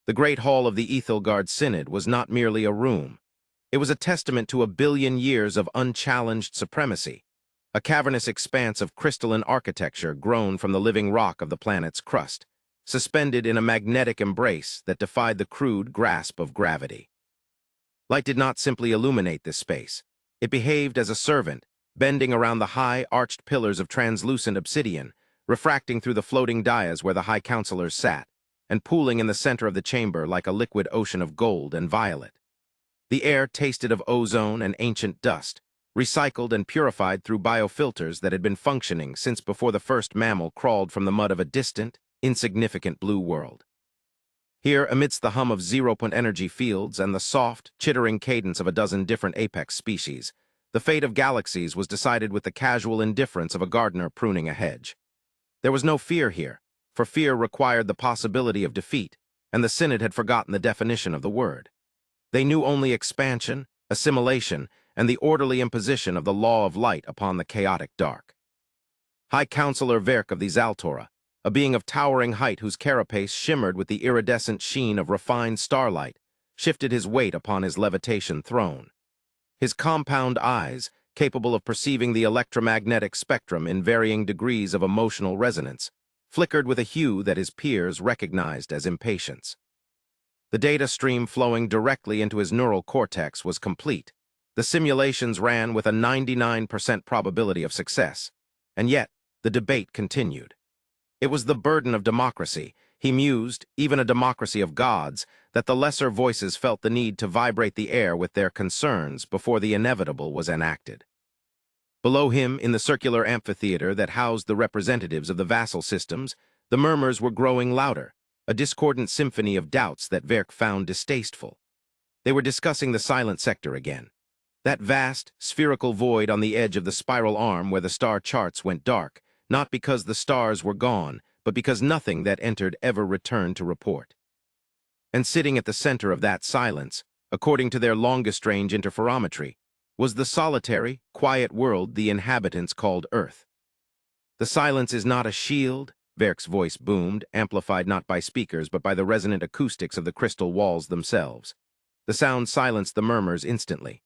The Great Hall of the Ethelgard Synod was not merely a room. It was a testament to a billion years of unchallenged supremacy, a cavernous expanse of crystalline architecture grown from the living rock of the planet's crust, suspended in a magnetic embrace that defied the crude grasp of gravity. Light did not simply illuminate this space. It behaved as a servant, bending around the high, arched pillars of translucent obsidian, refracting through the floating dais where the high counselors sat, and pooling in the center of the chamber like a liquid ocean of gold and violet. The air tasted of ozone and ancient dust, recycled and purified through biofilters that had been functioning since before the first mammal crawled from the mud of a distant, insignificant blue world. Here, amidst the hum of zero-point energy fields and the soft, chittering cadence of a dozen different apex species, the fate of galaxies was decided with the casual indifference of a gardener pruning a hedge. There was no fear here, for fear required the possibility of defeat, and the Synod had forgotten the definition of the word. They knew only expansion, assimilation, and the orderly imposition of the law of light upon the chaotic dark. High Counselor Verk of the Zaltora, a being of towering height whose carapace shimmered with the iridescent sheen of refined starlight, shifted his weight upon his levitation throne. His compound eyes, capable of perceiving the electromagnetic spectrum in varying degrees of emotional resonance, flickered with a hue that his peers recognized as impatience. The data stream flowing directly into his neural cortex was complete. The simulations ran with a 99% probability of success, and yet the debate continued. It was the burden of democracy, he mused, even a democracy of gods, that the lesser voices felt the need to vibrate the air with their concerns before the inevitable was enacted. Below him, in the circular amphitheater that housed the representatives of the vassal systems, the murmurs were growing louder, a discordant symphony of doubts that Verk found distasteful. They were discussing the silent sector again. That vast, spherical void on the edge of the spiral arm where the star charts went dark, not because the stars were gone, but because nothing that entered ever returned to report. And sitting at the center of that silence, according to their longest-range interferometry, was the solitary, quiet world the inhabitants called Earth. The silence is not a shield, Verk's voice boomed, amplified not by speakers but by the resonant acoustics of the crystal walls themselves. The sound silenced the murmurs instantly.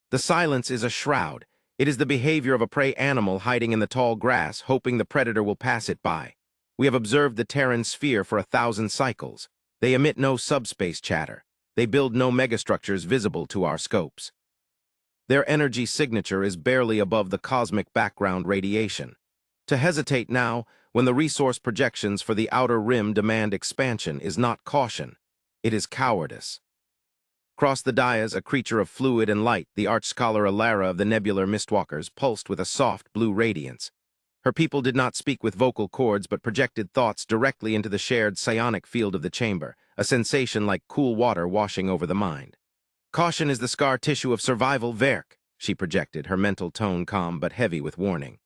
The silence is a shroud. It is the behavior of a prey animal hiding in the tall grass, hoping the predator will pass it by. We have observed the Terran sphere for 1,000 cycles. They emit no subspace chatter. They build no megastructures visible to our scopes. Their energy signature is barely above the cosmic background radiation. To hesitate now, when the resource projections for the outer rim demand expansion, is not caution. It is cowardice. Across the dais, a creature of fluid and light, the arch-scholar Alara of the nebular mistwalkers, pulsed with a soft blue radiance. Her people did not speak with vocal cords but projected thoughts directly into the shared psionic field of the chamber, a sensation like cool water washing over the mind. Caution is the scar tissue of survival, Verk, she projected, her mental tone calm but heavy with warning.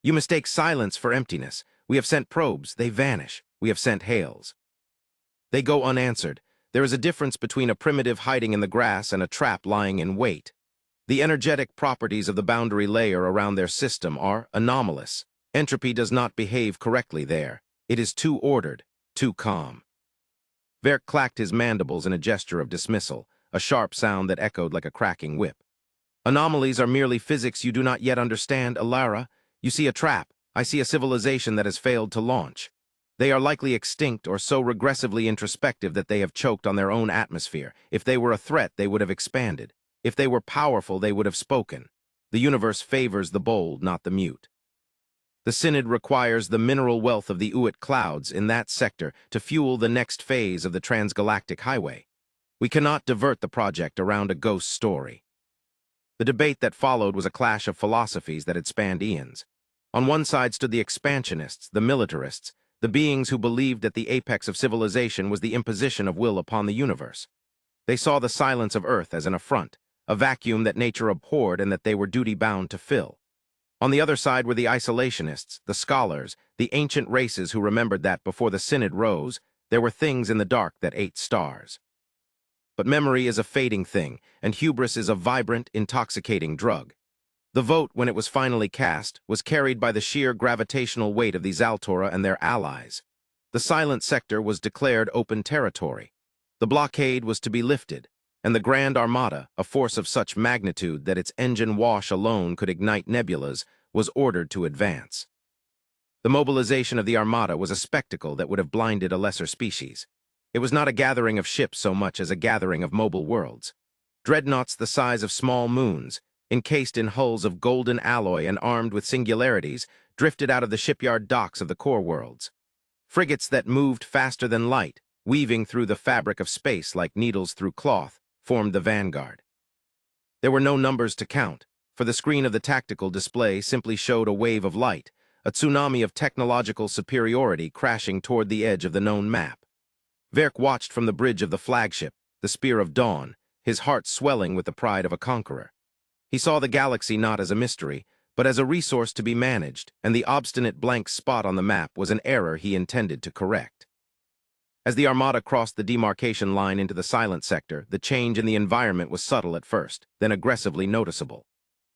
You mistake silence for emptiness. We have sent probes, they vanish. We have sent hails. They go unanswered. There is a difference between a primitive hiding in the grass and a trap lying in wait. The energetic properties of the boundary layer around their system are anomalous. Entropy does not behave correctly there. It is too ordered, too calm. Verk clacked his mandibles in a gesture of dismissal, a sharp sound that echoed like a cracking whip. Anomalies are merely physics you do not yet understand, Alara. You see a trap. I see a civilization that has failed to launch. They are likely extinct or so regressively introspective that they have choked on their own atmosphere. If they were a threat, they would have expanded. If they were powerful, they would have spoken. The universe favors the bold, not the mute. The Synod requires the mineral wealth of the Uit clouds in that sector to fuel the next phase of the transgalactic highway. We cannot divert the project around a ghost story. The debate that followed was a clash of philosophies that had spanned eons. On one side stood the expansionists, the militarists, the beings who believed that the apex of civilization was the imposition of will upon the universe. They saw the silence of Earth as an affront, a vacuum that nature abhorred and that they were duty-bound to fill. On the other side were the isolationists, the scholars, the ancient races who remembered that before the Synod rose, there were things in the dark that ate stars. But memory is a fading thing, and hubris is a vibrant, intoxicating drug. The vote, when it was finally cast, was carried by the sheer gravitational weight of the Zaltora and their allies. The silent sector was declared open territory. The blockade was to be lifted, and the Grand Armada, a force of such magnitude that its engine wash alone could ignite nebulas, was ordered to advance. The mobilization of the Armada was a spectacle that would have blinded a lesser species. It was not a gathering of ships so much as a gathering of mobile worlds. Dreadnoughts the size of small moons, encased in hulls of golden alloy and armed with singularities, drifted out of the shipyard docks of the core worlds. Frigates that moved faster than light, weaving through the fabric of space like needles through cloth, formed the vanguard. There were no numbers to count, for the screen of the tactical display simply showed a wave of light, a tsunami of technological superiority crashing toward the edge of the known map. Verk watched from the bridge of the flagship, the Spear of Dawn, his heart swelling with the pride of a conqueror. He saw the galaxy not as a mystery, but as a resource to be managed, and the obstinate blank spot on the map was an error he intended to correct. As the Armada crossed the demarcation line into the silent sector, the change in the environment was subtle at first, then aggressively noticeable.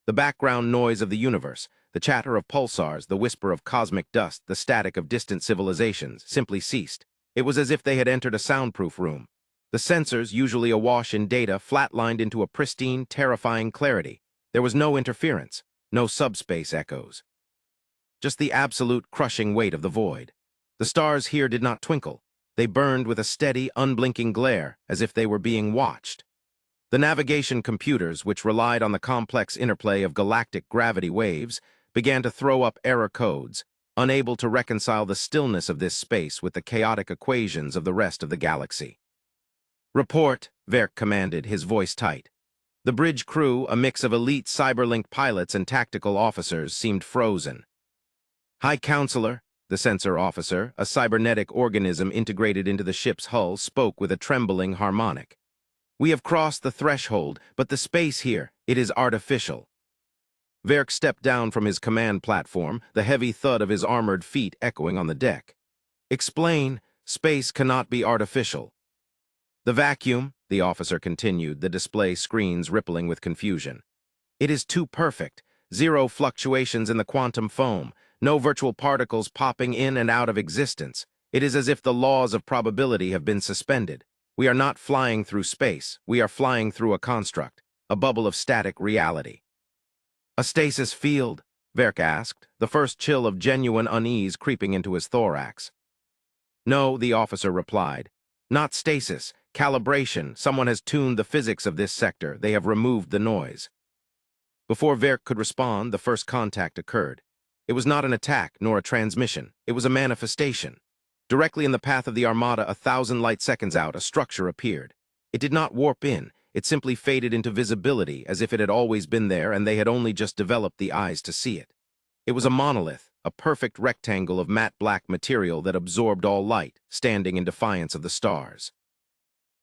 The background noise of the universe, the chatter of pulsars, the whisper of cosmic dust, the static of distant civilizations, simply ceased. It was as if they had entered a soundproof room. The sensors, usually awash in data, flatlined into a pristine, terrifying clarity. There was no interference, no subspace echoes. Just the absolute crushing weight of the void. The stars here did not twinkle. They burned with a steady, unblinking glare, as if they were being watched. The navigation computers, which relied on the complex interplay of galactic gravity waves, began to throw up error codes, unable to reconcile the stillness of this space with the chaotic equations of the rest of the galaxy. "Report," Verk commanded, his voice tight. The bridge crew, a mix of elite Cyberlink pilots and tactical officers, seemed frozen. "High Counselor," the sensor officer, a cybernetic organism integrated into the ship's hull, spoke with a trembling harmonic. "We have crossed the threshold, but the space here, it is artificial." Verk stepped down from his command platform, the heavy thud of his armored feet echoing on the deck. "Explain, space cannot be artificial." "The vacuum," the officer continued, the display screens rippling with confusion. "It is too perfect, zero fluctuations in the quantum foam, no virtual particles popping in and out of existence. It is as if the laws of probability have been suspended. We are not flying through space, we are flying through a construct, a bubble of static reality." "A stasis field?" Verk asked, the first chill of genuine unease creeping into his thorax. "No," the officer replied. "Not stasis, calibration. Someone has tuned the physics of this sector. They have removed the noise." Before Verk could respond, the first contact occurred. It was not an attack, nor a transmission. It was a manifestation. Directly in the path of the Armada, 1,000 light seconds out, a structure appeared. It did not warp in. It simply faded into visibility, as if it had always been there and they had only just developed the eyes to see it. It was a monolith, a perfect rectangle of matte black material that absorbed all light, standing in defiance of the stars.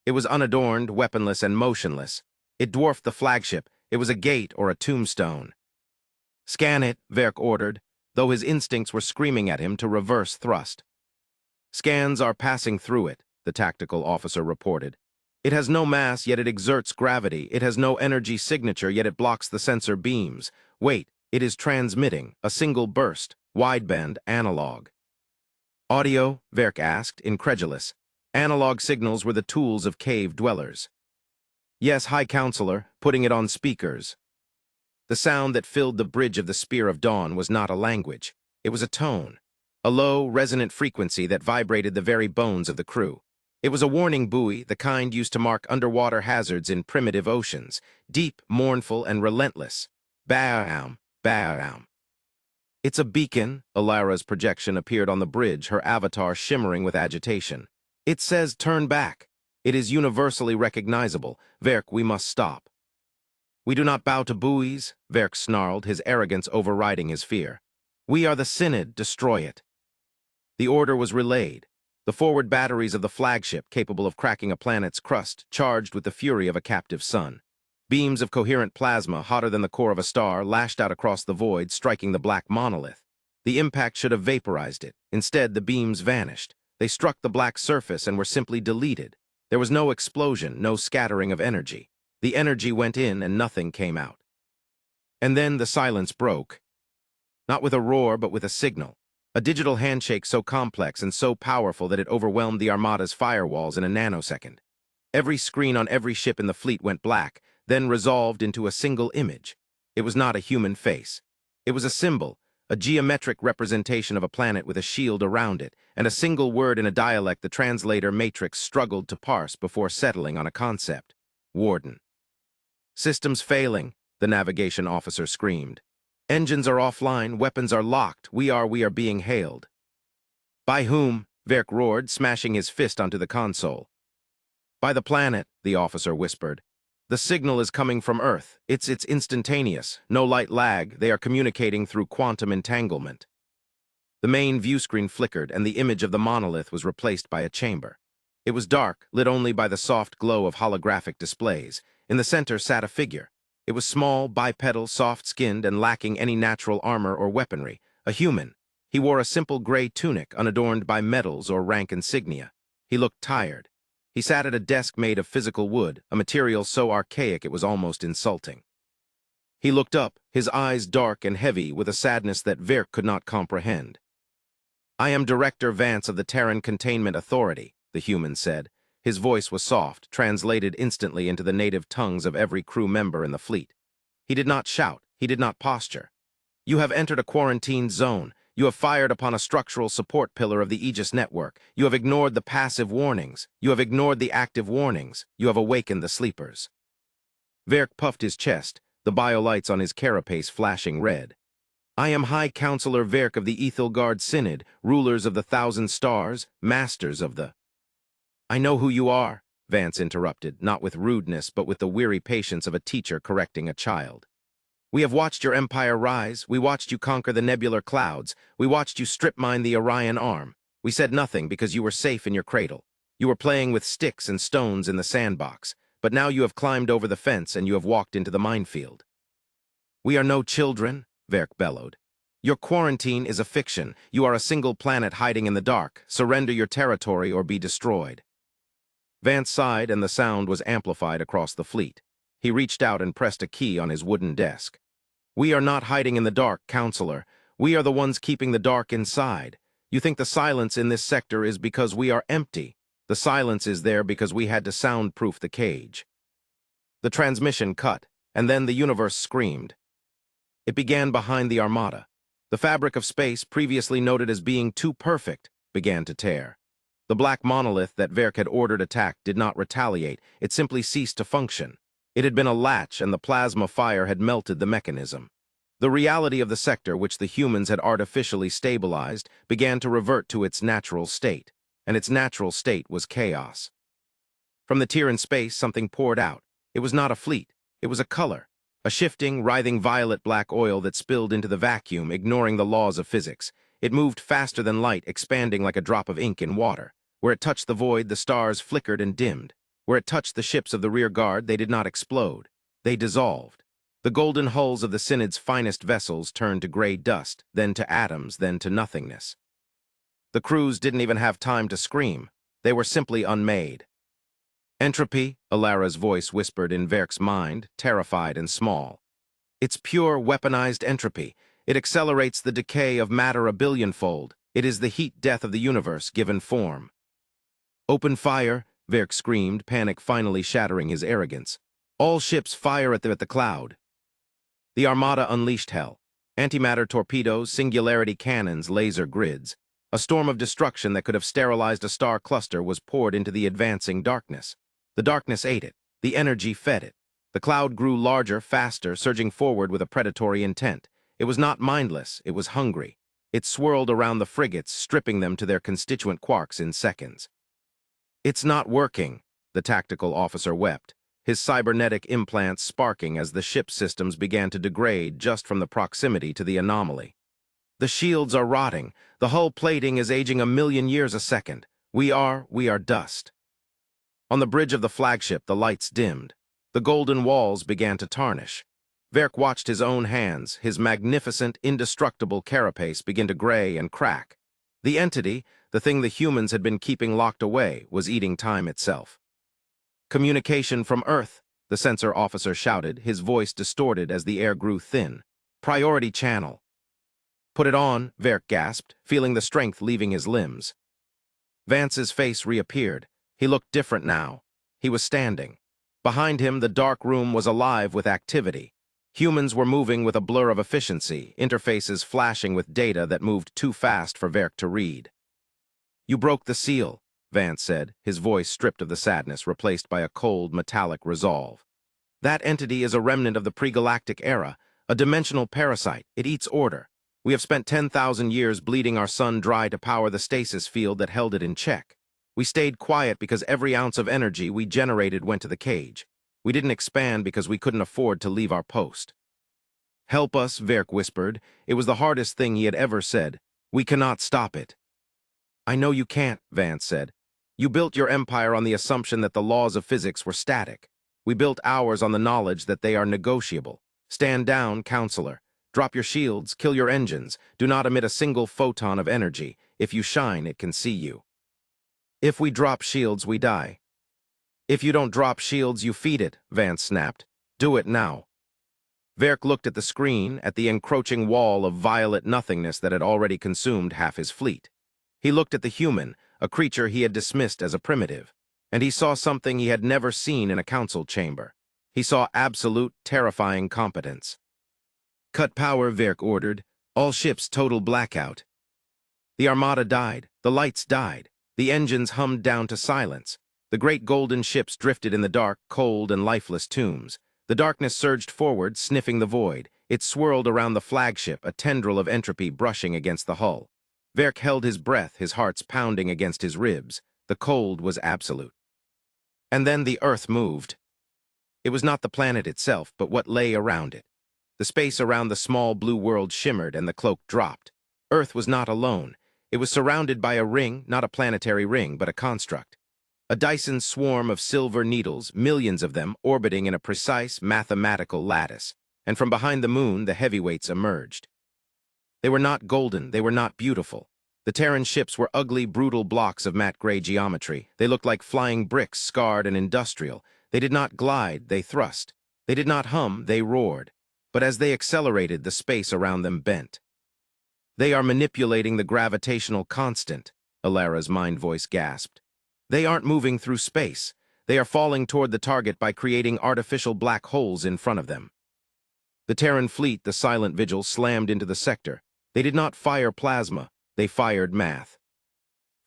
It was unadorned, weaponless, and motionless. It dwarfed the flagship. It was a gate or a tombstone. "Scan it," Verk ordered, though his instincts were screaming at him to reverse thrust. "Scans are passing through it," the tactical officer reported. "It has no mass, yet it exerts gravity. It has no energy signature, yet it blocks the sensor beams. Wait, it is transmitting, a single burst, wideband, analog." "Audio?" Verk asked, incredulous. Analog signals were the tools of cave dwellers. "Yes, High Counselor, putting it on speakers." The sound that filled the bridge of the Spear of Dawn was not a language. It was a tone, a low, resonant frequency that vibrated the very bones of the crew. It was a warning buoy, the kind used to mark underwater hazards in primitive oceans, deep, mournful, and relentless. Baaam, baaam. "It's a beacon," Alara's projection appeared on the bridge, her avatar shimmering with agitation. "It says turn back. It is universally recognizable. Verk, we must stop." "We do not bow to buoys," Verk snarled, his arrogance overriding his fear. "We are the Synod, destroy it." The order was relayed. The forward batteries of the flagship, capable of cracking a planet's crust, charged with the fury of a captive sun. Beams of coherent plasma, hotter than the core of a star, lashed out across the void, striking the black monolith. The impact should have vaporized it. Instead, the beams vanished. They struck the black surface and were simply deleted. There was no explosion, no scattering of energy. The energy went in and nothing came out. And then the silence broke. Not with a roar, but with a signal. A digital handshake so complex and so powerful that it overwhelmed the Armada's firewalls in a nanosecond. Every screen on every ship in the fleet went black, then resolved into a single image. It was not a human face. It was a symbol, a geometric representation of a planet with a shield around it, and a single word in a dialect the translator matrix struggled to parse before settling on a concept. Warden. Systems failing, the navigation officer screamed. Engines are offline, weapons are locked, we are being hailed. By whom? Verk roared, smashing his fist onto the console. By the planet, the officer whispered. The signal is coming from Earth. It's instantaneous, no light lag, they are communicating through quantum entanglement. The main view screen flickered, and the image of the monolith was replaced by a chamber. It was dark, lit only by the soft glow of holographic displays. In the center sat a figure. It was small, bipedal, soft-skinned, and lacking any natural armor or weaponry. A human. He wore a simple gray tunic, unadorned by medals or rank insignia. He looked tired. He sat at a desk made of physical wood, a material so archaic it was almost insulting. He looked up, his eyes dark and heavy with a sadness that Verk could not comprehend. I am Director Vance of the Terran Containment Authority, the human said. His voice was soft, translated instantly into the native tongues of every crew member in the fleet. He did not shout, he did not posture. You have entered a quarantined zone. You have fired upon a structural support pillar of the Aegis network. You have ignored the passive warnings. You have ignored the active warnings. You have awakened the sleepers. Verk puffed his chest, the biolights on his carapace flashing red. I am High Counselor Verk of the Ethelgard Synod, rulers of the Thousand Stars, masters of the... I know who you are, Vance interrupted, not with rudeness but with the weary patience of a teacher correcting a child. We have watched your empire rise. We watched you conquer the nebular clouds. We watched you strip mine the Orion arm. We said nothing because you were safe in your cradle. You were playing with sticks and stones in the sandbox, but now you have climbed over the fence and you have walked into the minefield. We are no children, Verk bellowed. Your quarantine is a fiction. You are a single planet hiding in the dark. Surrender your territory or be destroyed. Vance sighed, and the sound was amplified across the fleet. He reached out and pressed a key on his wooden desk. We are not hiding in the dark, Counselor. We are the ones keeping the dark inside. You think the silence in this sector is because we are empty. The silence is there because we had to soundproof the cage. The transmission cut, and then the universe screamed. It began behind the Armada. The fabric of space, previously noted as being too perfect, began to tear. The black monolith that Verk had ordered attacked did not retaliate. It simply ceased to function. It had been a latch, and the plasma fire had melted the mechanism. The reality of the sector, which the humans had artificially stabilized, began to revert to its natural state, and its natural state was chaos. From the tier in space, something poured out. It was not a fleet. It was a color, a shifting, writhing violet-black oil that spilled into the vacuum, ignoring the laws of physics. It moved faster than light, expanding like a drop of ink in water. Where it touched the void, the stars flickered and dimmed. Where it touched the ships of the rear guard, they did not explode. They dissolved. The golden hulls of the Synod's finest vessels turned to gray dust, then to atoms, then to nothingness. The crews didn't even have time to scream. They were simply unmade. Entropy, Alara's voice whispered in Verk's mind, terrified and small. It's pure, weaponized entropy. It accelerates the decay of matter a billionfold. It is the heat death of the universe given form. Open fire, Verk screamed, panic finally shattering his arrogance. All ships fire at the cloud. The Armada unleashed hell. Antimatter torpedoes, singularity cannons, laser grids. A storm of destruction that could have sterilized a star cluster was poured into the advancing darkness. The darkness ate it. The energy fed it. The cloud grew larger, faster, surging forward with a predatory intent. It was not mindless, it was hungry. It swirled around the frigates, stripping them to their constituent quarks in seconds. It's not working, the tactical officer wept, his cybernetic implants sparking as the ship's systems began to degrade just from the proximity to the anomaly. The shields are rotting. The hull plating is aging 1,000,000 years a second. We are dust. On the bridge of the flagship, the lights dimmed. The golden walls began to tarnish. Verk watched his own hands, his magnificent, indestructible carapace begin to gray and crack. The entity, the thing the humans had been keeping locked away, was eating time itself. Communication from Earth, the sensor officer shouted, his voice distorted as the air grew thin. Priority channel. Put it on, Verk gasped, feeling the strength leaving his limbs. Vance's face reappeared. He looked different now. He was standing. Behind him, the dark room was alive with activity. Humans were moving with a blur of efficiency, interfaces flashing with data that moved too fast for Verk to read. "You broke the seal," Vance said, his voice stripped of the sadness, replaced by a cold, metallic resolve. "That entity is a remnant of the pre-galactic era, a dimensional parasite. It eats order. We have spent 10,000 years bleeding our sun dry to power the stasis field that held it in check. We stayed quiet because every ounce of energy we generated went to the cage. We didn't expand because we couldn't afford to leave our post." "Help us," Verk whispered. It was the hardest thing he had ever said. "We cannot stop it." "I know you can't," Vance said. "You built your empire on the assumption that the laws of physics were static. We built ours on the knowledge that they are negotiable. Stand down, counselor. Drop your shields, kill your engines. Do not emit a single photon of energy. If you shine, it can see you." "If we drop shields, we die." "If you don't drop shields, you feed it," Vance snapped. "Do it now." Verk looked at the screen, at the encroaching wall of violet nothingness that had already consumed half his fleet. He looked at the human, a creature he had dismissed as a primitive, and he saw something he had never seen in a council chamber. He saw absolute, terrifying competence. "Cut power," Verk ordered. "All ships total blackout." The armada died. The lights died. The engines hummed down to silence. The great golden ships drifted in the dark, cold, and lifeless tombs. The darkness surged forward, sniffing the void. It swirled around the flagship, a tendril of entropy brushing against the hull. Verk held his breath, his heart's pounding against his ribs. The cold was absolute. And then the Earth moved. It was not the planet itself, but what lay around it. The space around the small blue world shimmered and the cloak dropped. Earth was not alone. It was surrounded by a ring, not a planetary ring, but a construct. A Dyson swarm of silver needles, millions of them, orbiting in a precise mathematical lattice. And from behind the moon, the heavyweights emerged. They were not golden, they were not beautiful. The Terran ships were ugly, brutal blocks of matte gray geometry. They looked like flying bricks, scarred and industrial. They did not glide, they thrust. They did not hum, they roared. But as they accelerated, the space around them bent. "They are manipulating the gravitational constant," Alara's mind voice gasped. "They aren't moving through space. They are falling toward the target by creating artificial black holes in front of them." The Terran fleet, the silent vigil, slammed into the sector. They did not fire plasma, they fired math.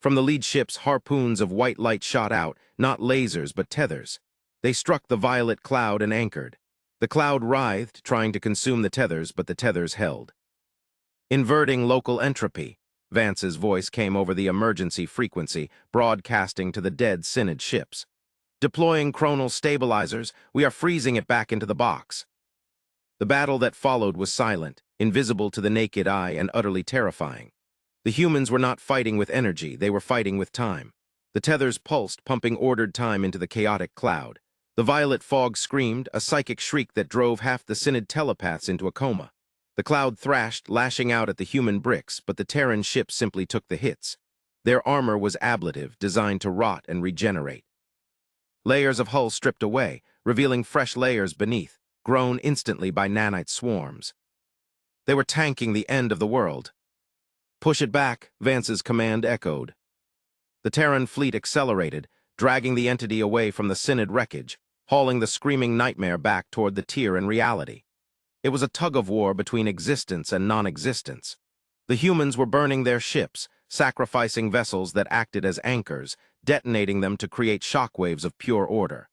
From the lead ships, harpoons of white light shot out, not lasers but tethers. They struck the violet cloud and anchored. The cloud writhed, trying to consume the tethers, but the tethers held. "Inverting local entropy," Vance's voice came over the emergency frequency, broadcasting to the dead Synod ships. "Deploying chronal stabilizers, we are freezing it back into the box." The battle that followed was silent, invisible to the naked eye and utterly terrifying. The humans were not fighting with energy, they were fighting with time. The tethers pulsed, pumping ordered time into the chaotic cloud. The violet fog screamed, a psychic shriek that drove half the Synod telepaths into a coma. The cloud thrashed, lashing out at the human bricks, but the Terran ships simply took the hits. Their armor was ablative, designed to rot and regenerate. Layers of hull stripped away, revealing fresh layers beneath, grown instantly by nanite swarms. They were tanking the end of the world. "Push it back," Vance's command echoed. The Terran fleet accelerated, dragging the entity away from the Synod wreckage, hauling the screaming nightmare back toward the tier in reality. It was a tug-of-war between existence and non-existence. The humans were burning their ships, sacrificing vessels that acted as anchors, detonating them to create shockwaves of pure order.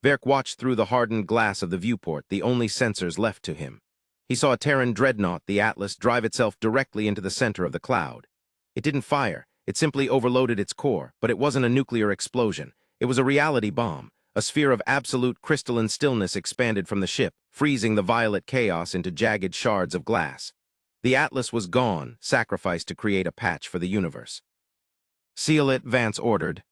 Verk watched through the hardened glass of the viewport, the only sensors left to him. He saw a Terran dreadnought, the Atlas, drive itself directly into the center of the cloud. It didn't fire, it simply overloaded its core, but it wasn't a nuclear explosion. It was a reality bomb. A sphere of absolute crystalline stillness expanded from the ship, freezing the violet chaos into jagged shards of glass. The Atlas was gone, sacrificed to create a patch for the universe. "Seal it," Vance ordered.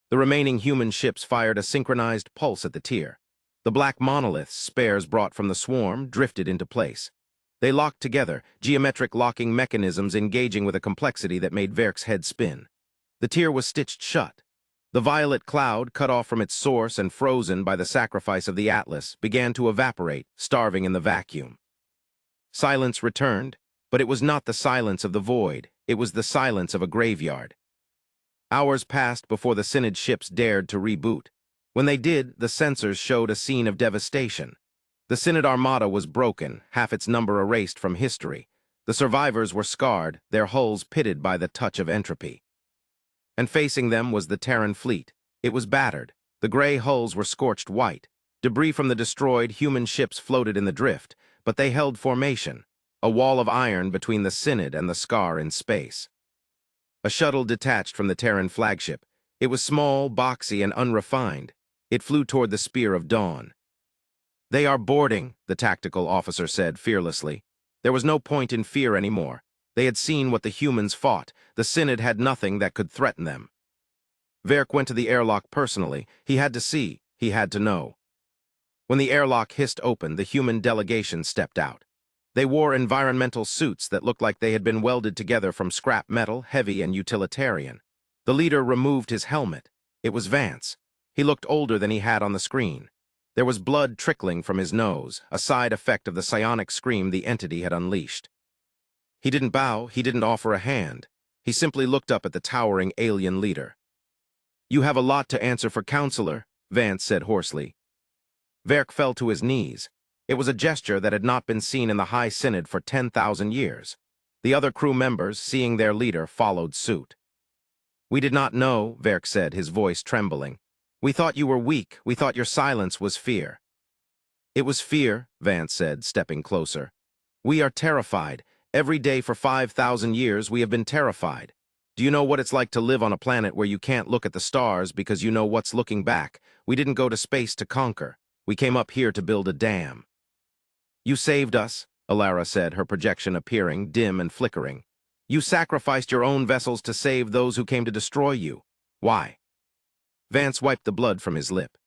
The remaining human ships fired a synchronized pulse at the tier. The black monoliths, spares brought from the swarm, drifted into place. They locked together, geometric locking mechanisms engaging with a complexity that made Verk's head spin. The tier was stitched shut. The violet cloud, cut off from its source and frozen by the sacrifice of the Atlas, began to evaporate, starving in the vacuum. Silence returned, but it was not the silence of the void, it was the silence of a graveyard. Hours passed before the Synod ships dared to reboot. When they did, the sensors showed a scene of devastation. The Synod Armada was broken, half its number erased from history. The survivors were scarred, their hulls pitted by the touch of entropy. And facing them was the Terran fleet. It was battered. The gray hulls were scorched white. Debris from the destroyed human ships floated in the drift, but they held formation, a wall of iron between the Synod and the scar in space. A shuttle detached from the Terran flagship. It was small, boxy, and unrefined. It flew toward the Spear of Dawn. "They are boarding," the tactical officer said fearlessly. There was no point in fear anymore. They had seen what the humans fought. The Synod had nothing that could threaten them. Verk went to the airlock personally. He had to see. He had to know. When the airlock hissed open, the human delegation stepped out. They wore environmental suits that looked like they had been welded together from scrap metal, heavy and utilitarian. The leader removed his helmet. It was Vance. He looked older than he had on the screen. There was blood trickling from his nose, a side effect of the psionic scream the entity had unleashed. He didn't bow, he didn't offer a hand. He simply looked up at the towering alien leader. "You have a lot to answer for, Counselor," Vance said hoarsely. Verk fell to his knees. It was a gesture that had not been seen in the High Synod for 10,000 years. The other crew members, seeing their leader, followed suit. "We did not know," Verk said, his voice trembling. "We thought you were weak. We thought your silence was fear." "It was fear," Vance said, stepping closer. "We are terrified. Every day for 5,000 years we have been terrified. Do you know what it's like to live on a planet where you can't look at the stars because you know what's looking back? We didn't go to space to conquer. We came up here to build a dam." "You saved us," Alara said, her projection appearing, dim and flickering. "You sacrificed your own vessels to save those who came to destroy you. Why?" Vance wiped the blood from his lip.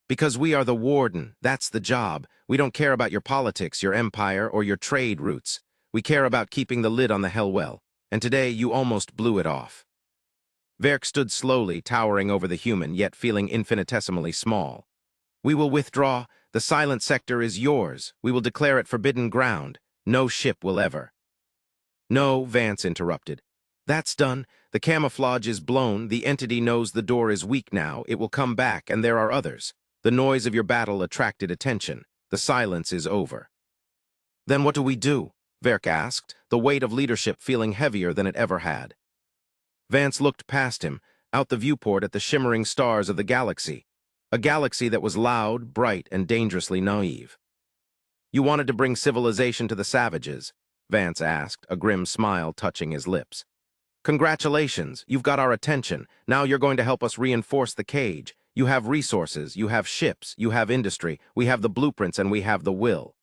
"Because we are the Warden. That's the job. We don't care about your politics, your empire, or your trade routes. We care about keeping the lid on the Hellwell. And today you almost blew it off." Verk stood slowly, towering over the human, yet feeling infinitesimally small. "We will withdraw. The silent sector is yours. We will declare it forbidden ground. No ship will ever." "No," Vance interrupted. "That's done. The camouflage is blown. The entity knows the door is weak now. It will come back, and there are others. The noise of your battle attracted attention. The silence is over." "Then what do we do?" Verk asked, the weight of leadership feeling heavier than it ever had. Vance looked past him, out the viewport at the shimmering stars of the galaxy. A galaxy that was loud, bright, and dangerously naive. "You wanted to bring civilization to the savages?" Vance asked, a grim smile touching his lips. "Congratulations, you've got our attention. Now you're going to help us reinforce the cage. You have resources, you have ships, you have industry, we have the blueprints, and we have the will."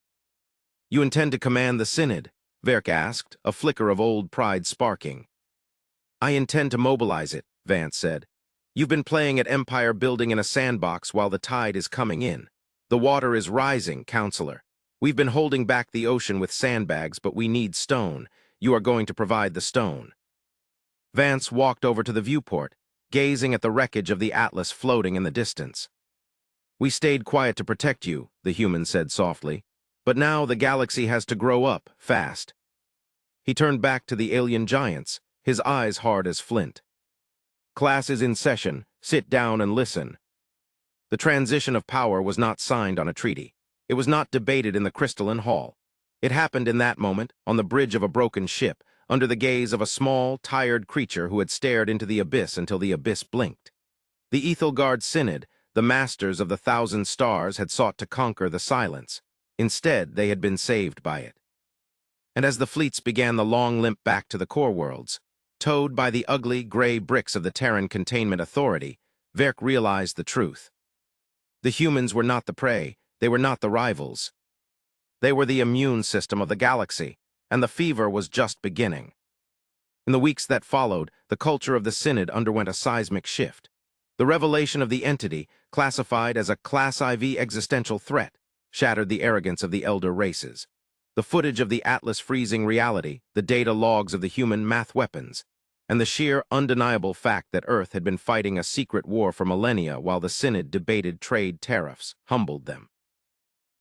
"You intend to command the Synod?" Verk asked, a flicker of old pride sparking. "I intend to mobilize it," Vance said. "You've been playing at empire building in a sandbox while the tide is coming in. The water is rising, Counselor. We've been holding back the ocean with sandbags, but we need stone. You are going to provide the stone." Vance walked over to the viewport, gazing at the wreckage of the Atlas floating in the distance. "We stayed quiet to protect you," the human said softly. "But now the galaxy has to grow up, fast." He turned back to the alien giants, his eyes hard as flint. "Class is in session. Sit down and listen." The transition of power was not signed on a treaty. It was not debated in the crystalline hall. It happened in that moment, on the bridge of a broken ship, under the gaze of a small, tired creature who had stared into the abyss until the abyss blinked. The Ethelgard Synod, the masters of the 1,000 stars, had sought to conquer the silence. Instead, they had been saved by it. And as the fleets began the long limp back to the core worlds, towed by the ugly, gray bricks of the Terran Containment Authority, Verk realized the truth. The humans were not the prey, they were not the rivals. They were the immune system of the galaxy, and the fever was just beginning. In the weeks that followed, the culture of the Synod underwent a seismic shift. The revelation of the entity, classified as a Class IV existential threat, shattered the arrogance of the elder races. The footage of the Atlas freezing reality, the data logs of the human math weapons, and the sheer, undeniable fact that Earth had been fighting a secret war for millennia while the Synod debated trade tariffs, humbled them.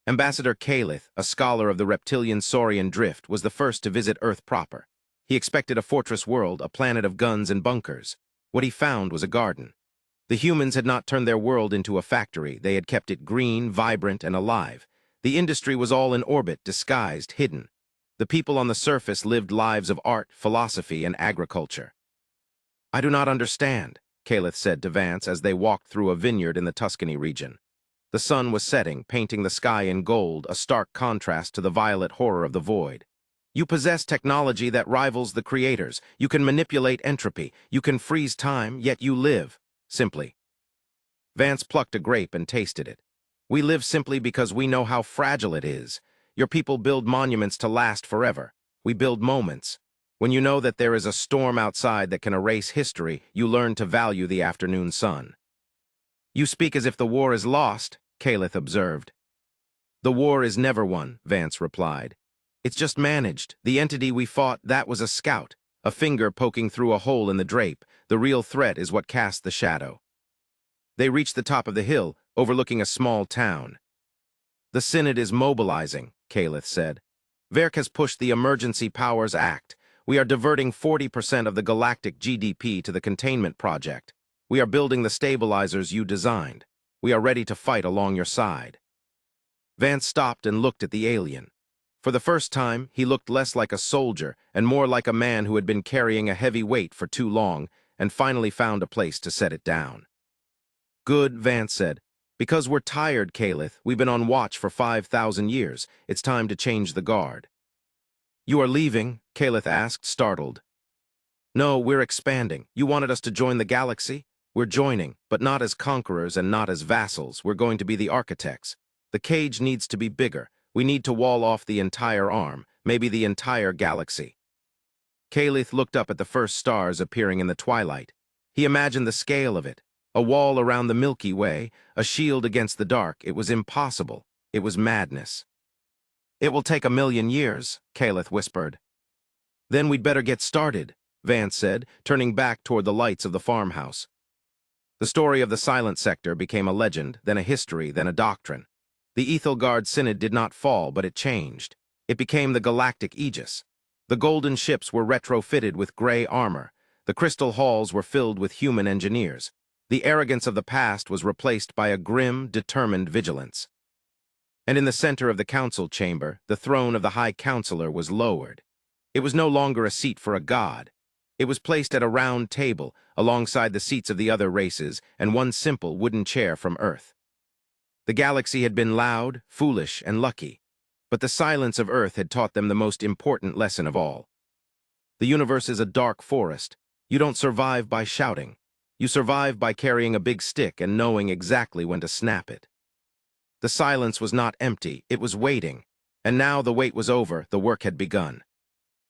Ambassador Kalith, a scholar of the reptilian-saurian drift, was the first to visit Earth proper. He expected a fortress world, a planet of guns and bunkers. What he found was a garden. The humans had not turned their world into a factory. They had kept it green, vibrant, and alive. The industry was all in orbit, disguised, hidden. The people on the surface lived lives of art, philosophy, and agriculture. "I do not understand," Calith said to Vance as they walked through a vineyard in the Tuscany region. The sun was setting, painting the sky in gold, a stark contrast to the violet horror of the void. "You possess technology that rivals the creators. You can manipulate entropy. You can freeze time, yet you live. Simply." Vance plucked a grape and tasted it. "We live simply because we know how fragile it is. Your people build monuments to last forever. We build moments. When you know that there is a storm outside that can erase history, you learn to value the afternoon sun." "You speak as if the war is lost," Calith observed. "The war is never won," Vance replied. "It's just managed. The entity we fought, that was a scout, a finger poking through a hole in the drape. The real threat is what cast the shadow." They reached the top of the hill, overlooking a small town. "The Synod is mobilizing," Calith said. "Verk has pushed the Emergency Powers Act. We are diverting 40% of the galactic GDP to the containment project. We are building the stabilizers you designed. We are ready to fight along your side." Vance stopped and looked at the alien. For the first time, he looked less like a soldier and more like a man who had been carrying a heavy weight for too long and finally found a place to set it down. "Good," Vance said. "Because we're tired, Calith. We've been on watch for 5,000 years. It's time to change the guard." "You are leaving?" Calith asked, startled. "No, we're expanding. You wanted us to join the galaxy? We're joining, but not as conquerors and not as vassals. We're going to be the architects. The cage needs to be bigger. We need to wall off the entire arm, maybe the entire galaxy." Calith looked up at the first stars appearing in the twilight. He imagined the scale of it. A wall around the Milky Way, a shield against the dark. It was impossible. It was madness. "It will take 1,000,000 years, Calith whispered. "Then we'd better get started," Vance said, turning back toward the lights of the farmhouse. The story of the Silent Sector became a legend, then a history, then a doctrine. The Ethelgard Synod did not fall, but it changed. It became the Galactic Aegis. The golden ships were retrofitted with gray armor. The crystal halls were filled with human engineers. The arrogance of the past was replaced by a grim, determined vigilance. And in the center of the council chamber, the throne of the High Counselor was lowered. It was no longer a seat for a god. It was placed at a round table, alongside the seats of the other races, and one simple wooden chair from Earth. The galaxy had been loud, foolish, and lucky, but the silence of Earth had taught them the most important lesson of all. The universe is a dark forest. You don't survive by shouting. You survive by carrying a big stick and knowing exactly when to snap it. The silence was not empty, it was waiting, and now the wait was over, the work had begun.